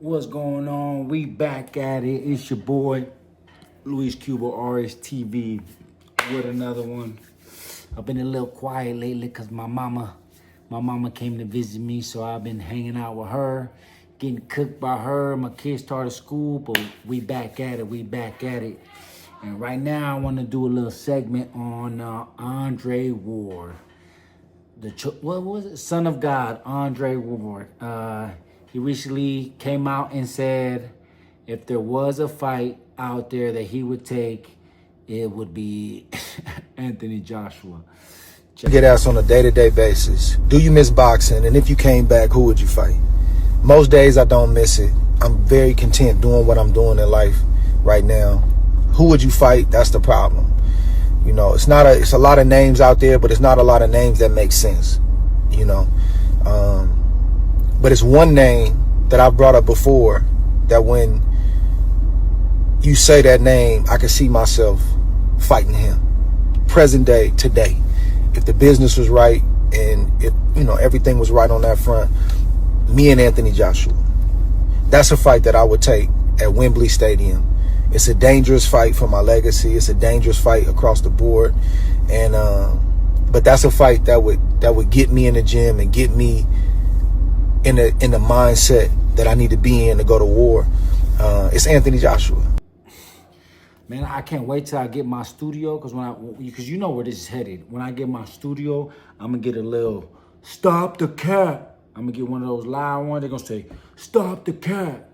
What's going on? We back at it. It's your boy, Luis Cuba, RSTV, with another one. I've been a little quiet lately because my mama came to visit me, so I've been hanging out with her, getting cooked by her. My kids started school, but we back at it. And right now, I want to do a little segment on Andre Ward. What was it? Son of God, Andre Ward. He recently came out and said if there was a fight out there that he would take, it would be Anthony Joshua. Get asked on a day-to-day basis, do you miss boxing? And if you came back, who would you fight? Most days I don't miss it. I'm very content doing what I'm doing in life right now. Who would you fight? That's the problem. You know, it's a lot of names out there, but it's not a lot of names that make sense, you know. But it's one name that I've brought up before that when you say that name, I can see myself fighting him. Present day, today. If the business was right and if, you know, everything was right on that front, me and Anthony Joshua. That's a fight that I would take at Wembley Stadium. It's a dangerous fight for my legacy. It's a dangerous fight across the board. And but that's a fight that would get me in the gym and get me in the mindset that I need to be in to go to war. It's Anthony Joshua. Man, I can't wait till I get my studio because you know where this is headed. When I get my studio, I'm gonna get a little stop the cat. I'm gonna get one of those loud ones. They're gonna say stop the cat.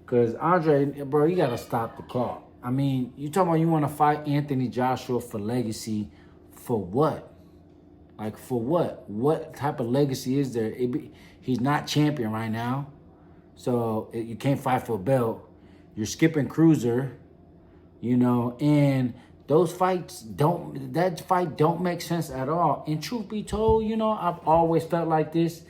Cause Andre, bro, you gotta stop the clock. I mean, you talking about you want to fight Anthony Joshua for legacy, for what? Like for what? What type of legacy is there? He's not champion right now, so you can't fight for a belt. You're skipping cruiser. You know, and those fights that fight don't make sense at all. And truth be told, you know, I've always felt like this,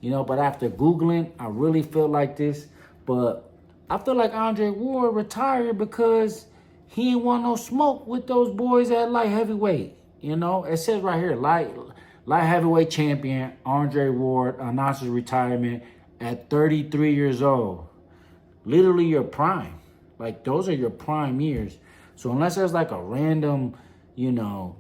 you know, but after Googling, I really feel like this. But I feel like Andre Ward retired because he ain't want no smoke with those boys at light heavyweight. You know, it says right here, light heavyweight champion Andre Ward announces retirement at 33 years old. Literally your prime. Like, those are your prime years. So unless there's like a random, you know,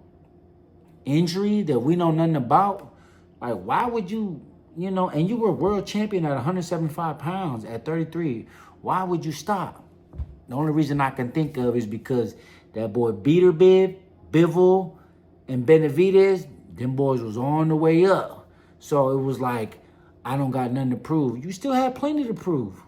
injury that we know nothing about, like, why would you, you know, and you were world champion at 175 pounds at 33, why would you stop? The only reason I can think of is because that boy Bivol, and Benavidez, them boys was on the way up. So it was like, I don't got nothing to prove. You still had plenty to prove.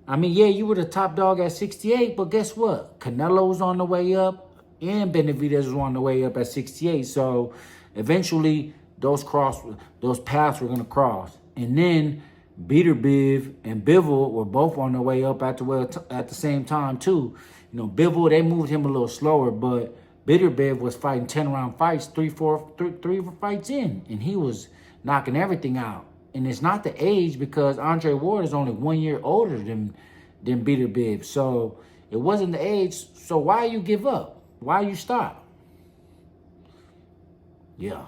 I mean, yeah, you were the top dog at 68, but guess what? Canelo was on the way up, and Benavidez was on the way up at 68. So eventually, those paths were gonna cross. And then Biv and Bivol were both on their way up at the same time too. You know, Bivol, they moved him a little slower, but Biv was fighting 10-round fights, three fights in, and he was knocking everything out. And it's not the age because Andre Ward is only 1 year older than Biv. So it wasn't the age. So why you give up? Why you stop? Yeah,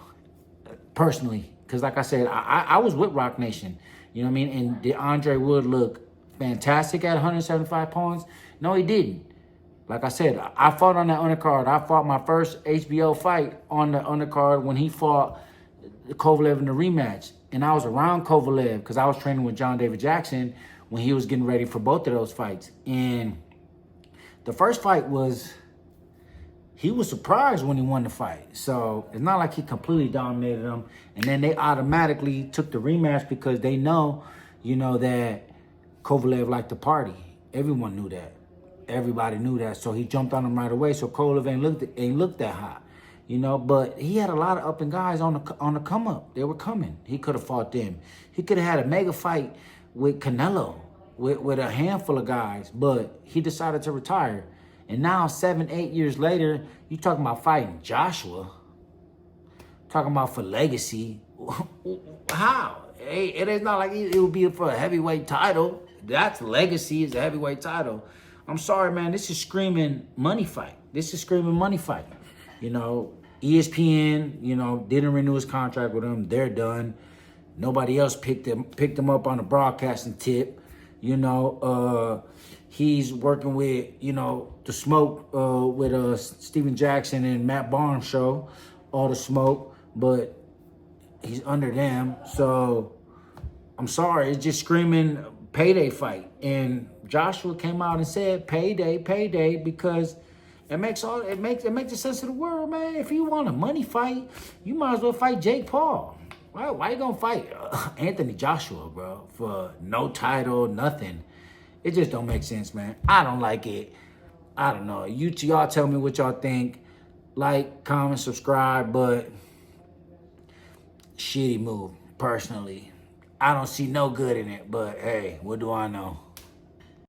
personally, because like I said, I was with Rock Nation. You know what I mean? And did Andre Ward look fantastic at 175 pounds? No, he didn't. Like I said, I fought on that undercard. I fought my first HBO fight on the undercard when he fought Kovalev in the rematch. And I was around Kovalev because I was training with John David Jackson when he was getting ready for both of those fights. And the first fight he was surprised when he won the fight. So it's not like he completely dominated him. And then they automatically took the rematch because they know, you know, that Kovalev liked to party. Everyone knew that. Everybody knew that. So he jumped on him right away. So Kovalev ain't looked that hot. You know, but he had a lot of up-and guys on the come up. They were coming. He could have fought them. He could have had a mega fight with Canelo, with a handful of guys, but he decided to retire. And now, 7-8 years later, you talking about fighting Joshua, talking about for legacy. How? It is not like it would be for a heavyweight title. That's legacy, is a heavyweight title. I'm sorry, man. This is screaming money fight. You know, ESPN, you know, didn't renew his contract with him. They're done. Nobody else picked him up on the broadcasting tip. You know, he's working with, you know, The Smoke with Steven Jackson and Matt Barnes show, All the Smoke, but he's under them. So I'm sorry, it's just screaming payday fight. And Joshua came out and said payday because it makes the sense of the world, man. If you want a money fight, you might as well fight Jake Paul. Why you gonna fight Anthony Joshua, bro, for no title, nothing? It just don't make sense, man. I don't like it. I don't know. Y'all tell me what y'all think. Like, comment, subscribe, but shitty move, personally. I don't see no good in it, but hey, what do I know?